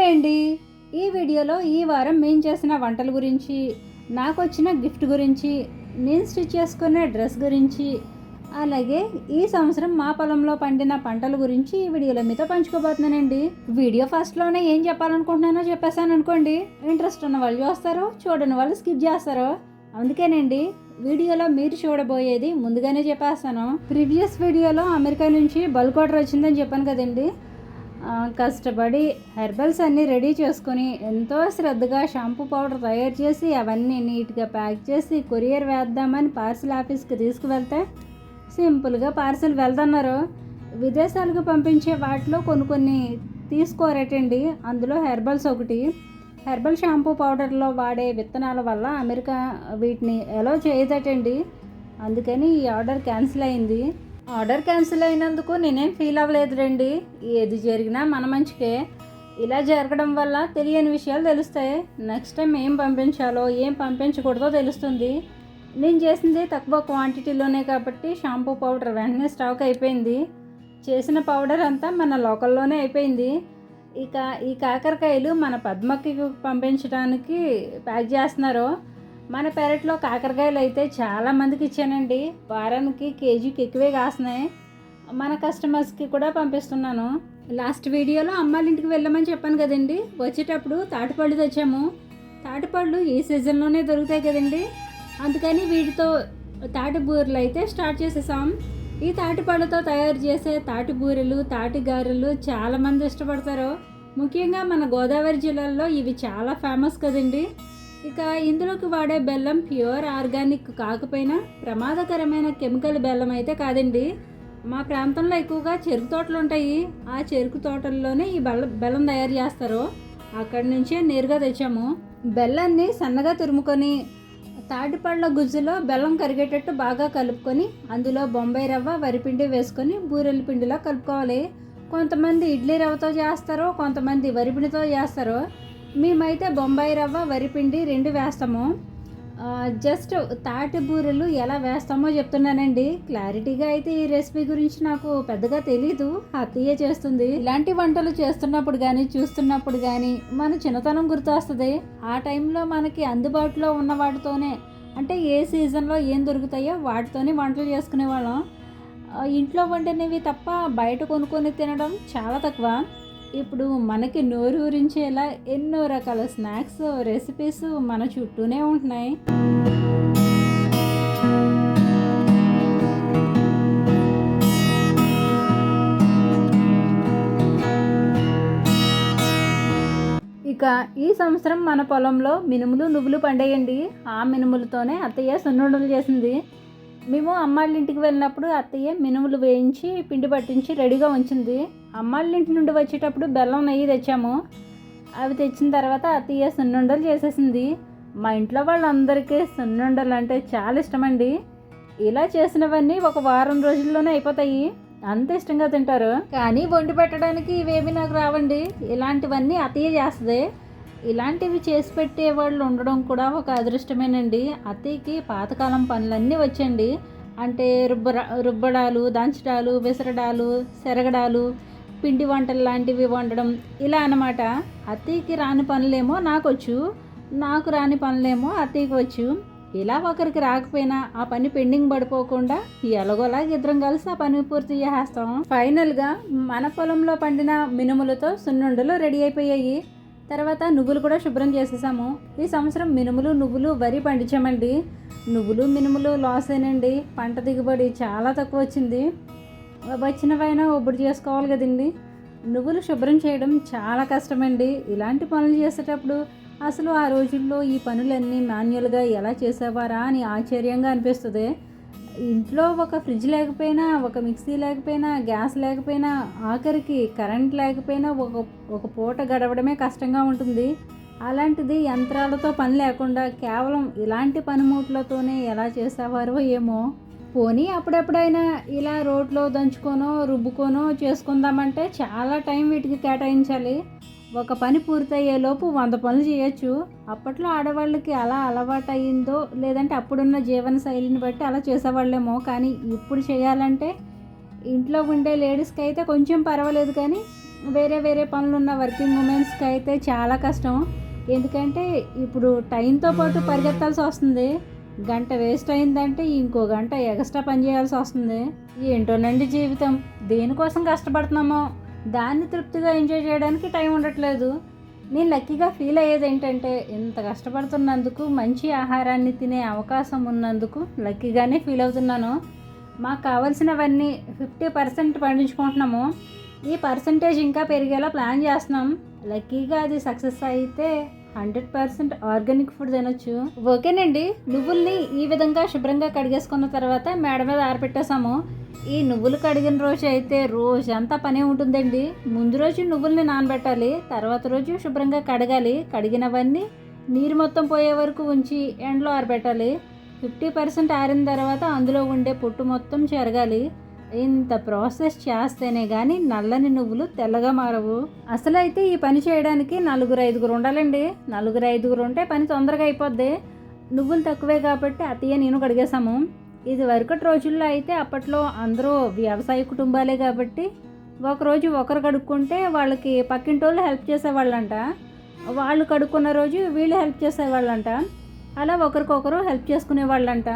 Hi అండి. ఈ వీడియోలో ఈ వారం మేము చేసిన వంటల గురించి, నాకు వచ్చిన గిఫ్ట్ గురించి, నేను స్టిచ్ చేసుకునే డ్రెస్ గురించి, అలాగే ఈ సంవత్సరం మా పొలంలో పండిన పంటల గురించి ఈ వీడియోలో మీతో పంచుకోబోతున్నానండి. వీడియో ఫస్ట్లోనే ఏం చెప్పాలనుకుంటున్నానో చెప్పేసాను అనుకోండి, ఇంట్రెస్ట్ ఉన్న వాళ్ళు చూస్తారు, చూడని వాళ్ళు స్కిప్ చేస్తారు. అందుకేనండి వీడియోలో మీరు చూడబోయేది ముందుగానే చెప్పేస్తాను. ప్రీవియస్ వీడియోలో అమెరికా నుంచి బల్క్ ఆర్డర్ వచ్చిందని చెప్పాను కదండి. కష్టపడి హెర్బల్స్ అన్నీ రెడీ చేసుకొని ఎంతో శ్రద్ధగా షాంపూ పౌడర్ తయారు చేసి అవన్నీ నీట్గా ప్యాక్ చేసి కొరియర్ వేద్దామని పార్సిల్ ఆఫీస్కి తీసుకువెళ్తే సింపుల్గా పార్సిల్ వెళ్తున్నారు. విదేశాలకు పంపించే వాటిలో కొన్ని తీసుకోరటండి. అందులో హెర్బల్స్ ఒకటి. హెర్బల్ షాంపూ పౌడర్లో వాడే విత్తనాల వల్ల అమెరికా వీటిని ఎలో చేయదటండి. అందుకని ఈ ఆర్డర్ క్యాన్సిల్ అయింది. ఆర్డర్ క్యాన్సిల్ అయినందుకు నేనేం ఫీల్ అవ్వలేదు రండి. ఏది జరిగినా మన మంచికే. ఇలా జరగడం వల్ల తెలియని విషయాలు తెలుస్తాయి. నెక్స్ట్ టైం ఏం పంపించాలో ఏం పంపించకూడదో తెలుస్తుంది. నేను చేసింది తక్కువ క్వాంటిటీలోనే కాబట్టి షాంపూ పౌడర్ వెంటనే స్టాక్ అయిపోయింది. చేసిన పౌడర్ అంతా మన లోకల్లోనే అయిపోయింది. ఇక ఈ కాకరకాయలు మన పద్మకి పంపించడానికి ప్యాక్ చేస్తున్నారు. మన పెరట్లో కాకరకాయలు అయితే చాలామందికి ఇచ్చానండి. వారానికి కేజీకి ఎక్కువే కాస్తున్నాయి. మన కస్టమర్స్కి కూడా పంపిస్తున్నాను. లాస్ట్ వీడియోలో అమ్మాళ్ళ ఇంటికి వెళ్ళమని చెప్పాను కదండి. వచ్చేటప్పుడు తాటిపళ్ళు తెచ్చాము. తాటిపళ్ళు ఈ సీజన్లోనే దొరుకుతాయి కదండి. అందుకని వీటితో తాటి బూరెలు అయితే స్టార్ట్ చేసేసాం. ఈ తాటిపళ్ళతో తయారు చేసే తాటి బూరెలు, తాటి గారెలు చాలామంది ఇష్టపడతారు. ముఖ్యంగా మన గోదావరి జిల్లాలో ఇవి చాలా ఫేమస్ కదండి. ఇక ఇందులోకి వాడే బెల్లం ప్యూర్ ఆర్గానిక్ కాకపోయినా ప్రమాదకరమైన కెమికల్ బెల్లం అయితే కాదండి. మా ప్రాంతంలో ఎక్కువగా చెరుకు తోటలు ఉంటాయి. ఆ చెరుకు తోటల్లోనే ఈ బెల్లం తయారు చేస్తారు. అక్కడి నుంచే నేరుగా తెచ్చాము. బెల్లాన్ని సన్నగా తురుముకొని తాటిపళ్ళ గుజ్జులో బెల్లం కరిగేటట్టు బాగా కలుపుకొని అందులో బొంబాయి రవ్వ, వరిపిండి వేసుకొని బూరెల పిండిలో కలుపుకోవాలి. కొంతమంది ఇడ్లీ రవ్వతో చేస్తారు, కొంతమంది వరిపిండితో చేస్తారు. మేమైతే బొంబాయి రవ్వ, వరిపిండి రెండు వేస్తాము. జస్ట్ తాటి బూరెలు ఎలా వేస్తామో చెప్తున్నానండి. క్లారిటీగా అయితే ఈ రెసిపీ గురించి నాకు పెద్దగా తెలీదు. అత్తయ్య చేస్తుంది. ఇలాంటి వంటలు చేస్తున్నప్పుడు కానీ చూస్తున్నప్పుడు కానీ మన చిన్నతనం గుర్తొస్తుంది. ఆ టైంలో మనకి అందుబాటులో ఉన్న వాటితోనే, అంటే ఏ సీజన్లో ఏం దొరుకుతాయో వాటితోనే వంటలు చేసుకునేవాళ్ళం. ఇంట్లో వండినవి తప్ప బయట కొనుక్కొని తినడం చాలా తక్కువ. ఇప్పుడు మనకి నోరు ఊరించేలా ఎన్నో రకాల స్నాక్స్, రెసిపీస్ మన చుట్టూనే ఉంటున్నాయి. ఇక ఈ సంవత్సరం మన పొలంలో మినుములు, నువ్వులు పండేయండి. ఆ మినుములతోనే అత్తయ్య సున్నుండలు చేసింది. మేము అమ్మాళ్ళ ఇంటికి వెళ్ళినప్పుడు అత్తయ్య మినుములు వేయించి పిండి పట్టించి రెడీగా ఉంచింది. అమ్మాళ్ళ ఇంటి నుండి వచ్చేటప్పుడు బెల్లం, నెయ్యి తెచ్చాము. అవి తెచ్చిన తర్వాత అత్తయ్య సున్నుండలు చేసేసింది. మా ఇంట్లో వాళ్ళందరికీ సున్నుండలు అంటే చాలా ఇష్టమండి. ఇలా చేసినవన్నీ ఒక వారం రోజుల్లోనే అయిపోతాయి. అంత ఇష్టంగా తింటారు. కానీ వండి పెట్టడానికి ఇవేమి నాకు రావండి. ఇలాంటివన్నీ అత్తయ్య చేస్తుంది. ఇలాంటివి చేసి పెట్టే వాళ్ళు ఉండడం కూడా ఒక అదృష్టమేనండి. అత్తయ్యకి పాతకాలం పనులన్నీ వచ్చండి. అంటే రుబ్బడాలు, దంచడాలు, విసరడాలు, సెరగడాలు, పిండి వంటలు లాంటివి వండడం, ఇలా అన్నమాట. అత్తయ్యకి రాని పనులేమో నాకు వచ్చు, నాకు రాని పనులేమో అత్తయ్యకి వచ్చు. ఇలా ఒకరికి రాకపోయినా ఆ పని పెండింగ్ పడిపోకుండా ఎలాగోలా ఇద్దరం కలిసి ఆ పని పూర్తి చేసేస్తాం. ఫైనల్గా మన పొలంలో పండిన మినుములతో సున్నుండలు రెడీ అయిపోయాయి. తర్వాత నువ్వులు కూడా శుభ్రం చేసేసాము. ఈ సంవత్సరం మినుములు, నువ్వులు, వరి పండించామండి. నువ్వులు, మినుములు లాస్ అయినండి. పంట దిగుబడి చాలా తక్కువ వచ్చింది. వచ్చినవైనా ఒబ్బడి చేసుకోవాలి కదండి. నువ్వులు శుభ్రం చేయడం చాలా కష్టమండి. ఇలాంటి పనులు చేసేటప్పుడు అసలు ఆ రోజుల్లో ఈ పనులన్నీ మాన్యువల్గా ఎలా చేసేవారా అని ఆశ్చర్యంగా అనిపిస్తుంది. ఇంట్లో ఒక ఫ్రిడ్జ్ లేకపోయినా, ఒక మిక్సీ లేకపోయినా, గ్యాస్ లేకపోయినా, ఆఖరికి కరెంట్ లేకపోయినా ఒక పూట గడవడమే కష్టంగా ఉంటుంది. అలాంటిది యంత్రాలతో పని లేకుండా కేవలం ఇలాంటి పనిముట్లతోనే ఎలా చేసేవారో ఏమో. పోనీ అప్పుడెప్పుడైనా ఇలా రోట్లో దంచుకోనో రుబ్బుకోనో చేసుకుందామంటే చాలా టైం వీటికి కేటాయించాలి. ఒక పని పూర్తయ్యేలోపు 100 పనులు చేయొచ్చు. అప్పట్లో ఆడవాళ్ళకి అలా అలవాటు అయ్యిందో లేదంటే అప్పుడున్న జీవన శైలిని బట్టి అలా చేసేవాళ్ళేమో. కానీ ఇప్పుడు చేయాలంటే ఇంట్లో ఉండే లేడీస్కి అయితే కొంచెం పర్వాలేదు, కానీ వేరే వేరే పనులున్న వర్కింగ్ ఉమెన్స్కి అయితే చాలా కష్టం. ఎందుకంటే ఇప్పుడు టైంతో పాటు పరిగెత్తాల్సి వస్తుంది. గంట వేస్ట్ అయిందంటే ఇంకో గంట ఎక్స్ట్రా పని చేయాల్సి వస్తుంది. ఏంటోనండి జీవితం, దేనికోసం కష్టపడుతున్నామో దాన్ని తృప్తిగా ఎంజాయ్ చేయడానికి టైం ఉండట్లేదు. నేను లక్కీగా ఫీల్ అయ్యేది ఏంటంటే, ఇంత కష్టపడుతున్నందుకు, మంచి ఆహారాన్ని తినే అవకాశం ఉన్నందుకు లక్కీగానే ఫీల్ అవుతున్నాను. మాకు కావాల్సినవన్నీ 50% పండించుకుంటున్నాము. ఈ పర్సంటేజ్ ఇంకా పెరిగేలా ప్లాన్ చేస్తున్నాం. లక్కీగా అది సక్సెస్ అయితే 100% ఆర్గానిక్ ఫుడ్ తినొచ్చు. ఓకేనండి, నువ్వుల్ని ఈ విధంగా శుభ్రంగా కడిగేసుకున్న తర్వాత మేడ మీద ఆరబెట్టేసాము. ఈ నువ్వులు కడిగిన రోజు అయితే రోజంతా పనే ఉంటుందండి. ముందు రోజు నువ్వుల్ని నానబెట్టాలి, తర్వాత రోజు శుభ్రంగా కడగాలి. కడిగినవన్నీ నీరు మొత్తం పోయే వరకు ఉంచి ఎండలో ఆరబెట్టాలి. 50% ఆరిన తర్వాత అందులో ఉండే పొట్టు మొత్తం చెరగాలి. ఇంత ప్రాసెస్ చేస్తేనే కానీ నల్లని నువ్వులు తెల్లగా మారవు. అసలు అయితే ఈ పని చేయడానికి 4-5 ఉండాలండి. 4-5 ఉంటే పని తొందరగా అయిపోద్ది. నువ్వులు తక్కువే కాబట్టి అత్తయ్య నేను కడిగేసాము. ఇది వరకటి రోజుల్లో అయితే అప్పట్లో అందరూ వ్యవసాయ కుటుంబాలే కాబట్టి ఒకరోజు ఒకరు కడుక్కుంటే వాళ్ళకి పక్కింటోళ్ళు హెల్ప్ చేసేవాళ్ళంట. వాళ్ళు కడుక్కున్న రోజు వీళ్ళు హెల్ప్ చేసేవాళ్ళంట. అలా ఒకరికొకరు హెల్ప్ చేసుకునేవాళ్ళంట.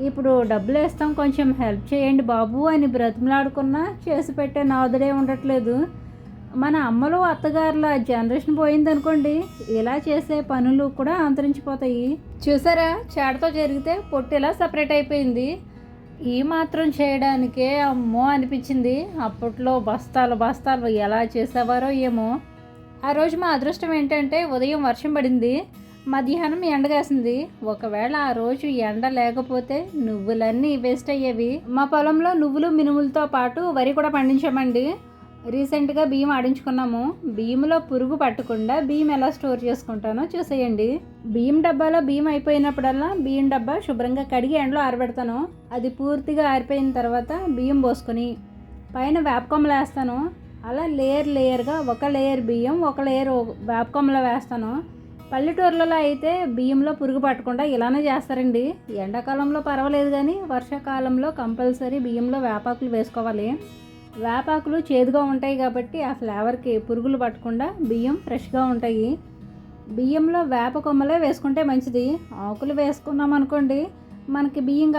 ఇప్పుడు డబ్బులు వేస్తాం, కొంచెం హెల్ప్ చేయండి బాబు అని బ్రతిమలాడుకున్నా చేసి పెట్టే నాదుడే ఉండట్లేదు. మన అమ్మలు అత్తగారుల జనరేషన్ పోయిందనుకోండి, ఇలా చేసే పనులు కూడా అంతరించిపోతాయి. చూసారా, చాటతో జరిగితే పొట్టు ఇలా సపరేట్ అయిపోయింది. ఈ మాత్రం చేయడానికే అమ్మో అనిపించింది. అప్పట్లో బస్తాలు బస్తాలు ఎలా చేసేవారో ఏమో. ఆ రోజు మా అదృష్టం ఏంటంటే ఉదయం వర్షం పడింది, మధ్యాహ్నం ఎండగాసింది. ఒకవేళ ఆ రోజు ఎండ లేకపోతే నువ్వులన్నీ వేస్ట్ అయ్యేవి. మా పొలంలో నువ్వులు మినుములతో పాటు వరి కూడా పండించామండి. రీసెంట్గా బియ్యం ఆడించుకున్నాము. బియ్యంలో పురుగు పట్టకుండా బియ్యం ఎలా స్టోర్ చేసుకుంటానో చూసేయండి. బియ్యం డబ్బాలో బియ్యం అయిపోయినప్పుడల్లా బియ్యం డబ్బా శుభ్రంగా కడిగి ఎండలో ఆరబెడతాను. అది పూర్తిగా ఆరిపోయిన తర్వాత బియ్యం పోసుకొని పైన వేపకొమ్మలు వేస్తాను. అలా లేయర్గా ఒక లేయర్ బియ్యం, ఒక లేయర్ వేపకొమ్మలు వేస్తాను. పల్లెటూర్లలో అయితే బియ్యంలో పురుగు పట్టకుండా ఇలానే చేస్తారండి. ఎండాకాలంలో పర్వాలేదు, కానీ వర్షాకాలంలో కంపల్సరీ బియ్యంలో వేపాకులు వేసుకోవాలి. వేపాకులు చేదుగా ఉంటాయి కాబట్టి ఆ ఫ్లేవర్కి పురుగులు పట్టకుండా బియ్యం ఫ్రెష్గా ఉంటాయి. బియ్యంలో వేప కొమ్మలే వేసుకుంటే మంచిది. ఆకులు వేసుకున్నాం అనుకోండి, మనకి బియ్యం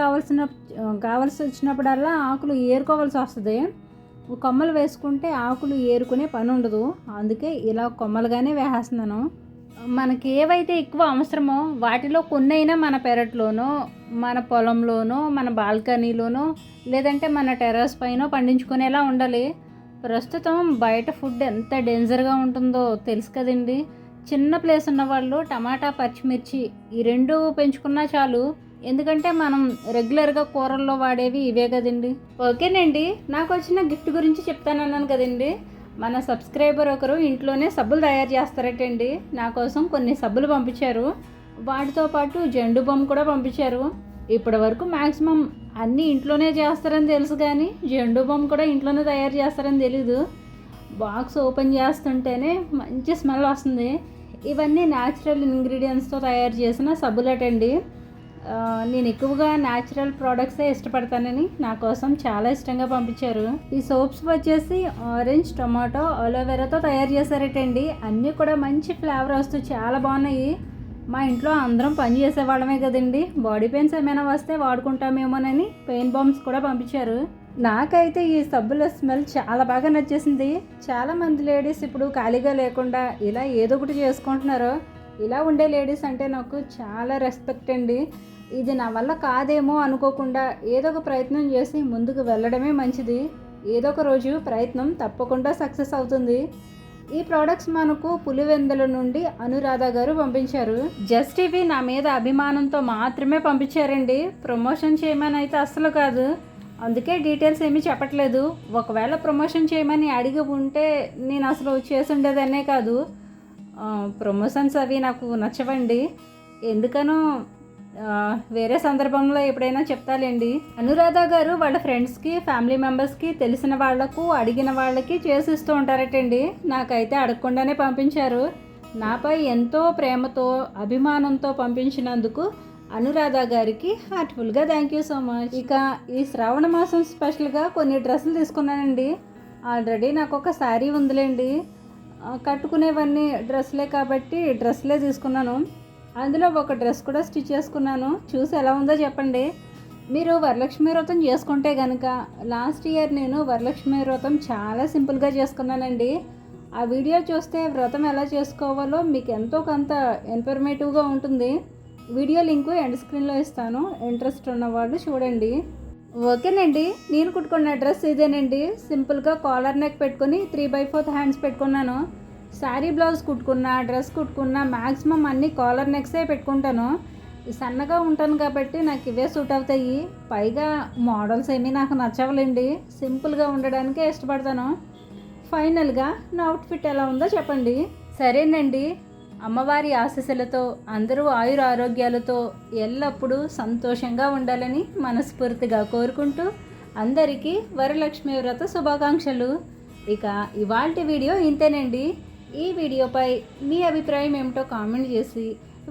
కావాల్సి వచ్చినప్పుడల్లా ఆకులు ఏరుకోవాల్సి వస్తుంది. కొమ్మలు వేసుకుంటే ఆకులు ఏరుకునే పని ఉండదు. అందుకే ఇలా కొమ్మలుగానే వేసేస్తున్నాను. మనకి ఏవైతే ఎక్కువ అవసరమో వాటిలో కొన్నైనా మన పెరట్లోనో, మన పొలంలోనో, మన బాల్కనీలోనో, లేదంటే మన టెర్రస్ పైన పండించుకునేలా ఉండాలి. ప్రస్తుతం బయట ఫుడ్ ఎంత డేంజర్గా ఉంటుందో తెలుసు కదండి. చిన్న ప్లేస్ ఉన్నవాళ్ళు టమాటా, పచ్చిమిర్చి ఈ 2 పెంచుకున్నా చాలు. ఎందుకంటే మనం రెగ్యులర్గా కూరల్లో వాడేవి ఇవే కదండి. ఓకేనండి, నాకు వచ్చిన గిఫ్ట్ గురించి చెప్తానన్నాను కదండి. మన సబ్స్క్రైబర్ ఒకరు ఇంట్లోనే సబ్బులు తయారు చేస్తారటండి. నా కోసం కొన్ని సబ్బులు పంపించారు. వాటితో పాటు జెండు బొమ్మ కూడా పంపించారు. ఇప్పటి వరకు మ్యాక్సిమం అన్నీ ఇంట్లోనే చేస్తారని తెలుసు, కానీ జెండు బొమ్మ కూడా ఇంట్లోనే తయారు చేస్తారని తెలీదు. బాక్స్ ఓపెన్ చేస్తుంటేనే మంచి స్మెల్ వస్తుంది. ఇవన్నీ న్యాచురల్ ఇంగ్రీడియంట్స్తో తయారు చేసిన సబ్బులటండి. నేను ఎక్కువగా న్యాచురల్ ప్రోడక్ట్సే ఇష్టపడతానని నా కోసం చాలా ఇష్టంగా పంపించారు. ఈ సోప్స్ వచ్చేసి ఆరెంజ్, టొమాటో, అలోవెరాతో తయారు చేశారటండి. అన్నీ కూడా మంచి ఫ్లేవర్ వస్తూ చాలా బాగున్నాయి. మా ఇంట్లో అందరం పని చేసేవాళ్ళమే కదండి. బాడీ పెయిన్స్ ఏమైనా వస్తే వాడుకుంటామేమోనని పెయిన్ బాంబ్స్ కూడా పంపించారు. నాకైతే ఈ సబ్బుల స్మెల్ చాలా బాగా నచ్చేసింది. చాలామంది లేడీస్ ఇప్పుడు ఖాళీగా లేకుండా ఇలా ఏదో ఒకటి చేసుకుంటున్నారు. ఇలా ఉండే లేడీస్ అంటే నాకు చాలా రెస్పెక్ట్ అండి. ఇది నా వల్ల కాదేమో అనుకోకుండా ఏదో ఒక ప్రయత్నం చేసి ముందుకు వెళ్ళడమే మంచిది. ఏదో ఒక రోజు ప్రయత్నం తప్పకుండా సక్సెస్ అవుతుంది. ఈ ప్రోడక్ట్స్ మనకు పులివెందుల నుండి అనురాధ గారు పంపించారు. జస్ట్ ఇవి నా మీద అభిమానంతో మాత్రమే పంపించారండి. ప్రమోషన్ చేయమని అయితే అస్సలు కాదు. అందుకే డీటెయిల్స్ ఏమీ చెప్పట్లేదు. ఒకవేళ ప్రమోషన్ చేయమని అడిగి ఉంటే నేను అసలు చేసి ఉండేదనే కాదు. ప్రమోషన్స్ అవి నాకు నచ్చవండి. ఎందుకనో వేరే సందర్భంలో ఎప్పుడైనా చెప్తాలేండి. అనురాధ గారు వాళ్ళ ఫ్రెండ్స్కి, ఫ్యామిలీ మెంబర్స్కి, తెలిసిన వాళ్లకు, అడిగిన వాళ్ళకి చేసిస్తూ ఉంటారటండి. నాకైతే అడగకుండానే పంపించారు. నాపై ఎంతో ప్రేమతో, అభిమానంతో పంపించినందుకు అనురాధ గారికి హార్ట్ఫుల్గా థ్యాంక్ యూ సో మచ్. ఇక ఈ శ్రావణ మాసం స్పెషల్గా కొన్ని డ్రెస్సులు తీసుకున్నానండి. ఆల్రెడీ నాకు ఒక శారీ ఉందిలేండి. కట్టుకునేవన్నీ డ్రెస్లే కాబట్టి డ్రెస్లే తీసుకున్నాను. అందులో ఒక డ్రెస్ కూడా స్టిచ్ చేసుకున్నాను. చూసి ఎలా ఉందో చెప్పండి. మీరు వరలక్ష్మి వ్రతం చేసుకుంటే కనుక లాస్ట్ ఇయర్ నేను వరలక్ష్మి వ్రతం చాలా సింపుల్గా చేసుకున్నానండి. ఆ వీడియో చూస్తే వ్రతం ఎలా చేసుకోవాలో మీకు ఎంతో కొంత ఇన్ఫర్మేటివ్గా ఉంటుంది. వీడియో లింకు ఎండ్ స్క్రీన్లో ఇస్తాను. ఇంట్రెస్ట్ ఉన్నవాళ్ళు చూడండి. ఓకేనండి, నేను కుట్టుకున్న డ్రెస్ ఇదేనండి. సింపుల్గా కాలర్ నెక్ పెట్టుకొని 3/4 హ్యాండ్స్ పెట్టుకున్నాను. శారీ బ్లౌజ్ కుట్టుకున్న, డ్రెస్ కుట్టుకున్న మ్యాక్సిమం అన్ని కాలర్ నెక్సే పెట్టుకుంటాను. సన్నగా ఉంటాను కాబట్టి నాకు ఇవే సూట్ అవుతాయి. పైగా మోడల్స్ ఏమీ నాకు నచ్చవులేండి. సింపుల్గా ఉండడానికే ఇష్టపడతాను. ఫైనల్గా నా అవుట్ఫిట్ ఎలా ఉందో చెప్పండి. సరేనండి, అమ్మవారి ఆశీస్సులతో అందరూ ఆయుర ఆరోగ్యాలతో ఎల్లప్పుడూ సంతోషంగా ఉండాలని మనస్ఫూర్తిగా కోరుకుంటూ అందరికీ వరలక్ష్మి వ్రత శుభాకాంక్షలు. ఇక ఇవాల్టి వీడియో ఇంతేనండి. ఈ వీడియోపై మీ అభిప్రాయం ఏమిటో కామెంట్ చేసి,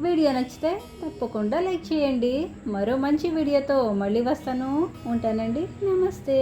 వీడియో నచ్చితే తప్పకుండా లైక్ చేయండి. మరో మంచి వీడియోతో మళ్ళీ వస్తాను. ఉంటానండి. నమస్తే.